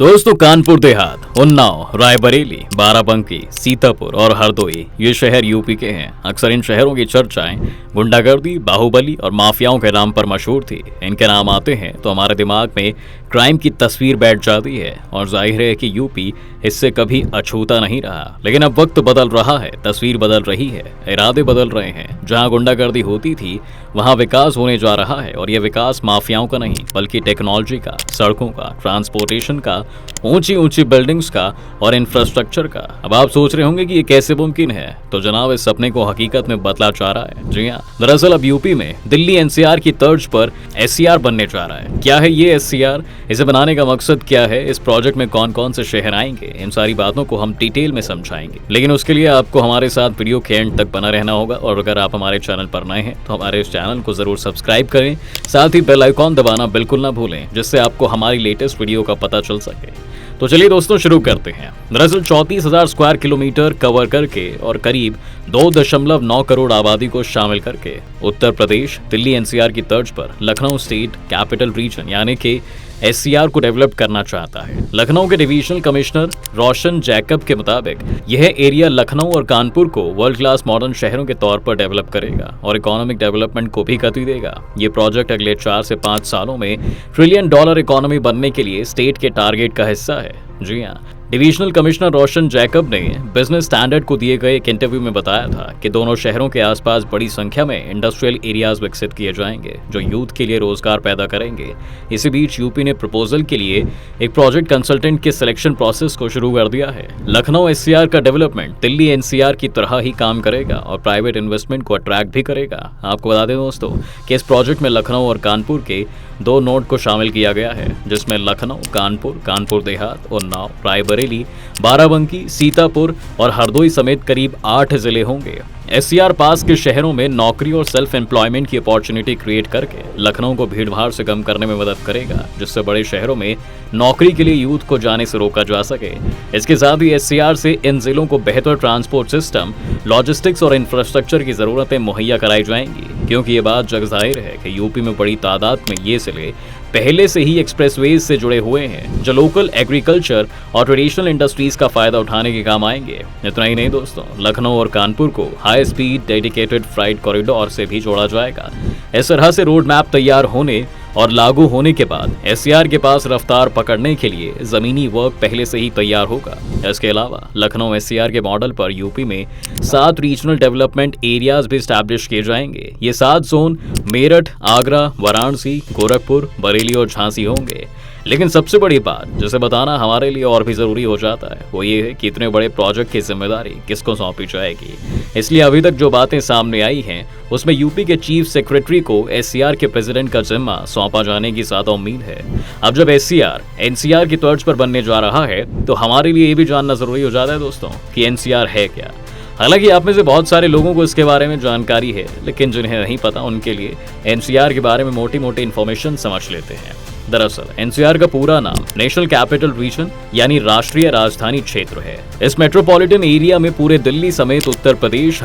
दोस्तों, कानपुर देहात, उन्नाव, रायबरेली, बाराबंकी, सीतापुर और हरदोई ये शहर यूपी के हैं। अक्सर इन शहरों की चर्चाएं गुंडागर्दी, बाहुबली और माफियाओं के नाम पर मशहूर थी। इनके नाम आते हैं तो हमारे दिमाग में क्राइम की तस्वीर बैठ जाती है और जाहिर है कि यूपी इससे कभी अछूता नहीं रहा। लेकिन अब वक्त बदल रहा है, तस्वीर बदल रही है, इरादे बदल रहे हैं। जहां गुंडागर्दी होती थी वहां विकास होने जा रहा है और यह विकास माफियाओं का नहीं बल्कि टेक्नोलॉजी का, सड़कों का, ट्रांसपोर्टेशन का, ऊंची ऊंची बिल्डिंग्स का और इंफ्रास्ट्रक्चर का। अब आप सोच रहे होंगे कि ये कैसे मुमकिन है, तो जनाब इस सपने को हकीकत में बदला जा रहा है। जी हाँ, दरअसल अब यूपी में दिल्ली एनसीआर की तर्ज पर एससीआर बनने जा रहा है। क्या है ये एससीआर, इसे बनाने का मकसद क्या है, इस प्रोजेक्ट में कौन कौन से शहर आएंगे, इन सारी बातों को हम डिटेल में समझाएंगे। लेकिन उसके लिए आपको हमारे साथ वीडियो के एंड तक बना रहना होगा और अगर आप हमारे चैनल पर नए हैं तो हमारे इस चैनल को जरूर सब्सक्राइब करें, साथ ही बेल आइकॉन दबाना बिल्कुल ना भूलें, जिससे आपको हमारी लेटेस्ट वीडियो का पता चल सके। तो चलिए दोस्तों शुरू करते हैं। दरअसल 34,000 स्क्वायर किलोमीटर कवर करके और करीब 2.9 करोड़ आबादी को शामिल करके उत्तर प्रदेश दिल्ली एनसीआर की तर्ज पर लखनऊ स्टेट कैपिटल रीजन यानी कि एससीआर को डेवलप करना चाहता है। लखनऊ के डिविजनल कमिश्नर रोशन जैकब के मुताबिक यह एरिया लखनऊ और कानपुर को वर्ल्ड क्लास मॉडर्न शहरों के तौर पर डेवलप करेगा और इकोनॉमिक डेवलपमेंट को भी गति देगा। ये प्रोजेक्ट अगले 4 से 5 सालों में $1 ट्रिलियन इकोनॉमी बनने के लिए स्टेट के टारगेट का हिस्सा है। जी हाँ, डिविजनल कमिश्नर रोशन जैकब ने बिजनेस स्टैंडर्ड को दिए गए एक इंटरव्यू में बताया था कि दोनों शहरों के आसपास बड़ी संख्या में इंडस्ट्रियल एरियाज विकसित किए जाएंगे जो यूथ के लिए रोजगार पैदा करेंगे। इसी बीच यूपी ने प्रपोजल के लिए एक प्रोजेक्ट कंसल्टेंट के सिलेक्शन प्रोसेस को शुरू कर दिया है। लखनऊ एससीआर का डेवलपमेंट दिल्ली एनसीआर की तरह ही काम करेगा और प्राइवेट इन्वेस्टमेंट को अट्रैक्ट भी करेगा। आपको बता दें दोस्तों कि इस प्रोजेक्ट में लखनऊ और कानपुर के 2 नोड को शामिल किया गया है, जिसमें लखनऊ, कानपुर देहात, उन्नाव, रायबरेली, बाराबंकी, सीतापुर और हरदोई समेत करीब 8 जिले होंगे। एससीआर पास के शहरों में नौकरी और सेल्फ एम्प्लॉयमेंट की अपॉर्चुनिटी क्रिएट करके लखनऊ को भीड़भाड़ से कम करने में मदद करेगा, जिससे बड़े शहरों में नौकरी के लिए यूथ को जाने से रोका जा सके। इसके साथ ही एससीआर से इन जिलों को बेहतर ट्रांसपोर्ट सिस्टम, लॉजिस्टिक्स और इंफ्रास्ट्रक्चर की जरूरतें मुहैया कराई जाएंगी, क्योंकि ये बात जग जाहिर है कि यूपी में बड़ी तादाद में ये जिले पहले से ही एक्सप्रेसवेज से जुड़े हुए हैं जो लोकल एग्रीकल्चर और ट्रेडिशनल इंडस्ट्रीज का फायदा उठाने के काम आएंगे। इतना ही नहीं दोस्तों, लखनऊ और कानपुर को high speed dedicated freight corridor से भी जोड़ा जाएगा। इस तरह से रोड मैप तैयार होने और लागू होने के बाद एससीआर के पास रफ्तार पकड़ने के लिए जमीनी वर्क पहले से ही तैयार होगा। इसके अलावा लखनऊ एससीआर के मॉडल पर यूपी में 7 रीजनल डेवलपमेंट एरियाज भी स्टैब्लिश किए जाएंगे। ये 7 जोन मेरठ, आगरा, वाराणसी, गोरखपुर, बरेली और झांसी होंगे। लेकिन सबसे बड़ी बात जिसे बताना हमारे लिए और भी जरूरी हो जाता है वो ये है कि इतने बड़े प्रोजेक्ट की जिम्मेदारी किसको सौंपी जाएगी। इसलिए अभी तक जो बातें सामने आई हैं उसमें यूपी के चीफ सेक्रेटरी को एससीआर के प्रेसिडेंट का जिम्मा सौंपा जाने की ज्यादा उम्मीद है। अब जब एससीआर एनसीआर की तर्ज पर बनने जा रहा है तो हमारे लिए ये भी जानना जरूरी हो जाता है दोस्तों कि एनसीआर है क्या। हालांकि आप में से बहुत सारे लोगों को इसके बारे में जानकारी है, लेकिन जिन्हें नहीं पता उनके लिए एनसीआर के बारे में मोटी मोटी इन्फॉर्मेशन समझ लेते हैं। दरअसल एनसीआर का पूरा नाम नेशनल कैपिटल रीजन यानी राष्ट्रीय राजधानी क्षेत्र है। इस मेट्रोपॉलिटन एरिया में पूरे दिल्ली समेत उत्तर प्रदेश,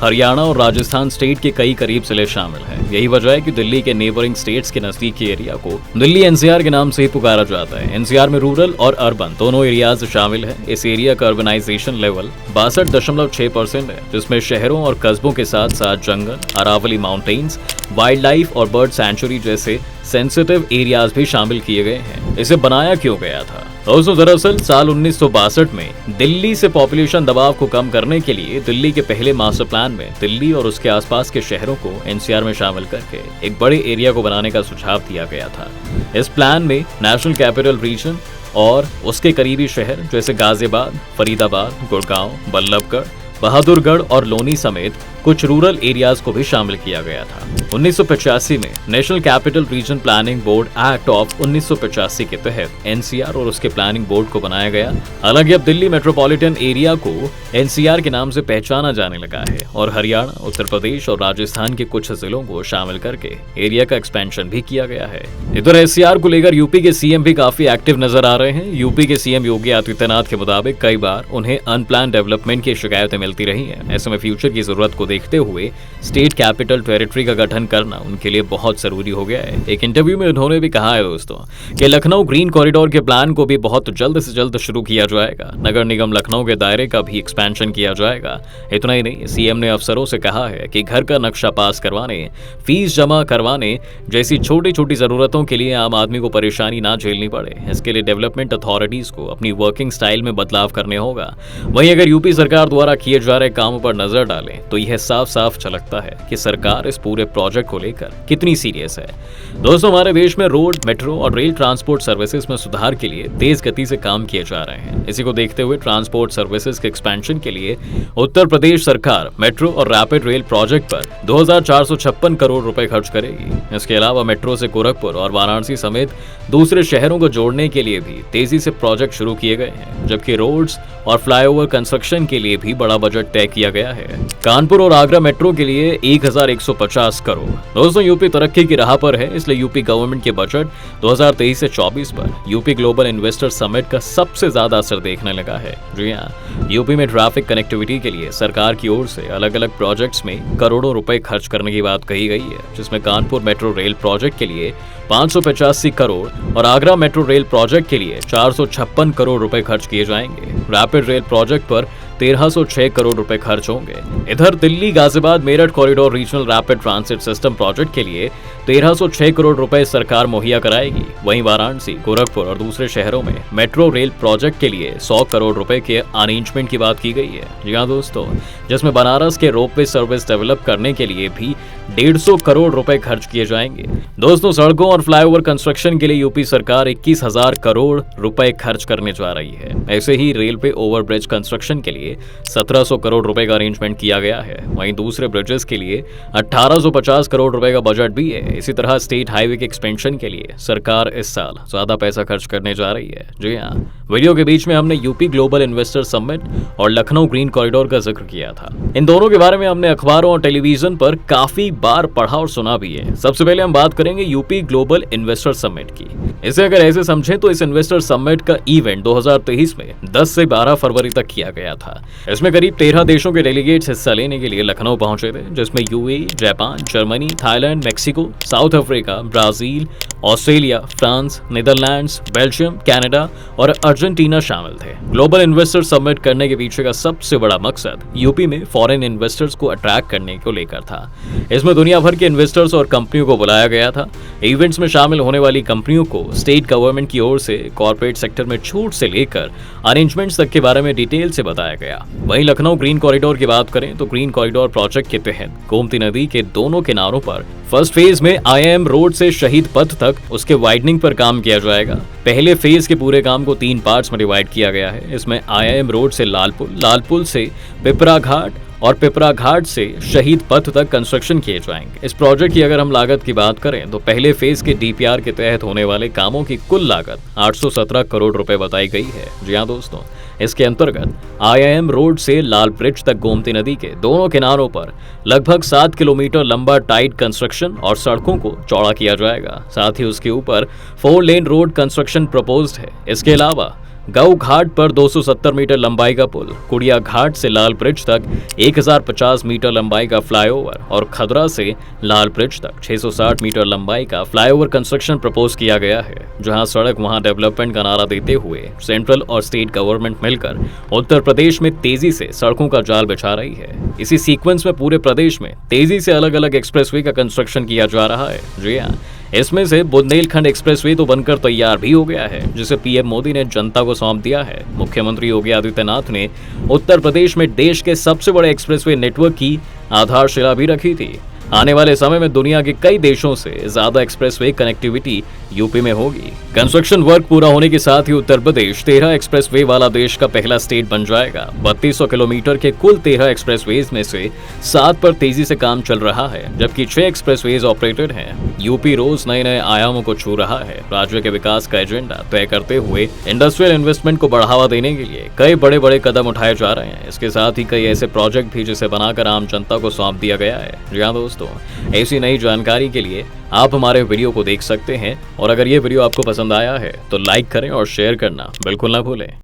हरियाणा और राजस्थान स्टेट के कई करीब जिले शामिल हैं। यही वजह है कि दिल्ली के नेबरिंग स्टेट्स के नजदीकी एरिया को दिल्ली एनसीआर के नाम से ही पुकारा जाता है। एनसीआर में रूरल और अर्बन दोनों एरियाज शामिल हैं। इस एरिया का अर्बनाइजेशन लेवल 62.6% है, जिसमें शहरों और कस्बों के साथ साथ जंगल, अरावली माउंटेन्स, वाइल्ड लाइफ और बर्ड सैंचुरी जैसे सेंसिटिव एरियाज भी शामिल किए गए हैं। इसे बनाया क्यों गया था दोस्तों? दरअसल साल 1962 में दिल्ली से पॉपुलेशन दबाव को कम करने के लिए दिल्ली के पहले मास्टर प्लान में दिल्ली और उसके आसपास के शहरों को एनसीआर में शामिल करके एक बड़े एरिया को बनाने का सुझाव दिया गया था। इस प्लान में नेशनल कैपिटल रीजन और उसके करीबी शहर जैसे गाजियाबाद, फरीदाबाद, गुड़गांव, बल्लभगढ़, बहादुरगढ़ और लोनी समेत कुछ रूरल एरियाज को भी शामिल किया गया था। 1985 में national capital region planning board act of 1985 के तहत एनसीआर और उसके प्लानिंग बोर्ड को बनाया गया। हालांकि अब दिल्ली मेट्रोपॉलिटन एरिया को एनसीआर के नाम से पहचाना जाने लगा है और हरियाणा, उत्तर प्रदेश और राजस्थान के कुछ जिलों को शामिल करके एरिया का एक्सपेंशन भी किया गया है। इधर एससीआर को लेकर यूपी के सीएम भी काफी एक्टिव नजर आ रहे हैं। यूपी के सीएम योगी आदित्यनाथ के मुताबिक कई बार उन्हें अनप्लान डेवलपमेंट की शिकायतें मिलती रही हैं। ऐसे में फ्यूचर की जरूरत को देखते हुए स्टेट कैपिटल टेरिटरी का गठन करना उनके लिए बहुत जरूरी हो गया है। एक इंटरव्यू में उन्होंने भी कहा है दोस्तों कि लखनऊ ग्रीन कॉरिडोर के प्लान को भी बहुत जल्द से जल्द शुरू किया जाएगा। नगर निगम लखनऊ के दायरे का भी एक्सपेंशन किया जाएगा। इतना ही नहीं, सीएम ने अफसरों से कहा है कि घर का नक्शा पास करवाने, फीस जमा करवाने जैसी छोटी छोटी जरूरतों के लिए आम आदमी को परेशानी ना झेलनी पड़े। इसके लिए डेवलपमेंट अथॉरिटीज को अपनी वर्किंग स्टाइल में बदलाव करने होगा। वहीं अगर यूपी सरकार द्वारा किए जा रहे कामों पर नजर डालें तो यह साफ साफ झलकता है कि सरकार इस पूरे प्रोजेक्ट को लेकर कितनी सीरियस है। दोस्तों, हमारे देश में रोड, मेट्रो और रेल ट्रांसपोर्ट सर्विसेज में सुधार के लिए तेज गति से काम किए जा रहे हैं। इसी को देखते हुए ट्रांसपोर्ट सर्विसेज के एक्सपेंशन के लिए उत्तर प्रदेश सरकार मेट्रो और रैपिड रेल प्रोजेक्ट पर 2456 करोड़ रुपए खर्च करेगी। इसके अलावा मेट्रो से गोरखपुर और वाराणसी समेत दूसरे शहरों को जोड़ने के लिए भी तेजी से प्रोजेक्ट शुरू किए गए हैं, जबकि रोड्स और फ्लाईओवर कंस्ट्रक्शन के लिए भी बड़ा बजट तय किया गया है। कानपुर और आगरा मेट्रो के लिए 1150 करोड़। दोस्तों, यूपी तरक्की की राह पर है, इसलिए यूपी गवर्नमेंट के बजट 2023 से 24 पर यूपी ग्लोबल इन्वेस्टर समिट का सबसे ज्यादा असर देखने लगा है। जी हाँ, यूपी में ट्रैफिक कनेक्टिविटी के लिए सरकार की ओर से अलग अलग प्रोजेक्ट्स में करोड़ों रुपए खर्च करने की बात कही गई है, जिसमें कानपुर मेट्रो रेल प्रोजेक्ट के लिए 585 करोड़ और आगरा मेट्रो रेल प्रोजेक्ट के लिए 456 करोड़ रुपए खर्च किए जाएंगे। रैपिड रेल प्रोजेक्ट पर 1306 करोड़ रुपए खर्च होंगे। इधर Delhi Ghaziabad Meerut corridor regional rapid transit system project के लिए 1306 करोड़ रुपए सरकार मुहैया कराएगी। वहीं वाराणसी, गोरखपुर और दूसरे शहरों में मेट्रो रेल प्रोजेक्ट के लिए 100 करोड़ रुपए के अरेंजमेंट की बात की गई है। जी हाँ दोस्तों, जिसमें बनारस के रोपवे सर्विस डेवलप करने के लिए भी 150 करोड़ रुपए खर्च किए जाएंगे। दोस्तों, सड़कों और फ्लाईओवर कंस्ट्रक्शन के लिए यूपी सरकार 21,000 करोड़ रुपए खर्च करने जा रही है। ऐसे ही रेलवे ओवरब्रिज कंस्ट्रक्शन के लिए 1700 करोड़ रुपए का अरेंजमेंट किया गया है। वहीं दूसरे ब्रिजेस के लिए 1850 करोड़ रुपए का बजट भी है। इसी तरह स्टेट हाईवे के एक्सपेंशन के लिए सरकार इस साल ज्यादा पैसा खर्च करने जा रही है। जी हाँ, वीडियो के बीच में हमने यूपी ग्लोबल इन्वेस्टर समिट और लखनऊ ग्रीन कॉरिडोर का जिक्र किया था। इन दोनों के बारे में हमने अखबारों और टेलीविजन पर काफी बार पढ़ा और सुना भी है। सबसे पहले हम बात करेंगे यूपी ग्लोबल इन्वेस्टर समिट की। इसे अगर ऐसे समझें तो इस इन्वेस्टर समिट का इवेंट 2023 में 10 से 12 फरवरी तक किया गया था। इसमें करीब 13 देशों के डेलीगेट्स हिस्सा लेने के लिए लखनऊ पहुंचे थे, जिसमें UAE, Japan, Germany, Thailand, Mexico, south Africa, Brazil, Australia, France, Netherlands, Belgium, Canada और अर्जेंटीना शामिल थे। ग्लोबल इन्वेस्टर समिट करने के पीछे का सबसे बड़ा मकसद यूपी में फॉरेन इन्वेस्टर्स को अट्रैक्ट करने को लेकर था। इसमें दुनिया भर के इन्वेस्टर्स और कंपनियों को बुलाया गया था। इवेंट्स में शामिल होने वाली कंपनियों को स्टेट गवर्नमेंट की ओर से कॉर्पोरेट सेक्टर में छूट से लेकर अरेंजमेंट्स तक के बारे में डिटेल से बताया गया। वहीं लखनऊ ग्रीन कॉरिडोर की बात करें तो ग्रीन कॉरिडोर प्रोजेक्ट के तहत गोमती नदी के दोनों किनारों पर फर्स्ट फेज में आईआईएम रोड से शहीद पथ तक उसके वाइडनिंग पर काम किया जाएगा। पहले फेज के पूरे काम को 3 पार्ट्स में डिवाइड किया गया है। इसमें आईआईएम रोड से लालपुल से पिपरा घाट और पिपरा घाट से शहीद पथ तक कंस्ट्रक्शन किए जाएंगे। इस प्रोजेक्ट की अगर हम लागत की बात करें तो पहले फेज के डीपीआर के तहत होने वाले कामों की कुल लागत 817 करोड़ रुपए बताई गई है। जी हाँ दोस्तों, इसके अंतर्गत आईआईएम रोड से लाल ब्रिज तक गोमती नदी के दोनों किनारों पर लगभग 7 किलोमीटर लंबा टाइट कंस्ट्रक्शन और सड़कों को चौड़ा किया जाएगा। साथ ही उसके ऊपर 4 लेन रोड कंस्ट्रक्शन प्रपोज्ड है। इसके अलावा गऊ घाट पर 270 मीटर लंबाई का पुल, कुड़िया घाट से लाल ब्रिज तक 1050 मीटर लंबाई का फ्लाईओवर और खदरा से लाल ब्रिज तक 660 मीटर लंबाई का फ्लाईओवर कंस्ट्रक्शन प्रपोज किया गया है। जहां सड़क वहां डेवलपमेंट का नारा देते हुए सेंट्रल और स्टेट गवर्नमेंट मिलकर उत्तर प्रदेश में तेजी से सड़कों का जाल बिछा रही है। इसी सीक्वेंस में पूरे प्रदेश में तेजी से अलग अलग एक्सप्रेसवे का कंस्ट्रक्शन किया जा रहा है। जी हाँ, इसमें से बुंदेलखंड एक्सप्रेसवे तो बनकर तैयार भी हो गया है, जिसे पीएम मोदी ने जनता को सौंप दिया है। मुख्यमंत्री योगी आदित्यनाथ ने उत्तर प्रदेश में देश के सबसे बड़े एक्सप्रेसवे नेटवर्क की आधारशिला भी रखी थी। आने वाले समय में दुनिया के कई देशों से ज्यादा एक्सप्रेसवे कनेक्टिविटी यूपी में होगी। कंस्ट्रक्शन वर्क पूरा होने के साथ ही उत्तर प्रदेश 13 एक्सप्रेसवे वाला देश का पहला स्टेट बन जाएगा। 3200 किलोमीटर के कुल 13 एक्सप्रेसवेज में से 7 पर तेजी से काम चल रहा है, जबकि 6 एक्सप्रेसवेज ऑपरेटेड हैं। यूपी रोज नए नए आयामों को छू रहा है। राज्य के विकास का एजेंडा तय करते हुए इंडस्ट्रियल इन्वेस्टमेंट को बढ़ावा देने के लिए कई बड़े बड़े कदम उठाए जा रहे हैं। इसके साथ ही कई ऐसे प्रोजेक्ट भी जिसे बनाकर आम जनता को सौंप दिया गया है। जी हाँ दोस्तों, ऐसी नई जानकारी के लिए आप हमारे वीडियो को देख सकते हैं। और अगर ये वीडियो आपको पसंद आया है तो लाइक करें और शेयर करना बिल्कुल ना भूलें।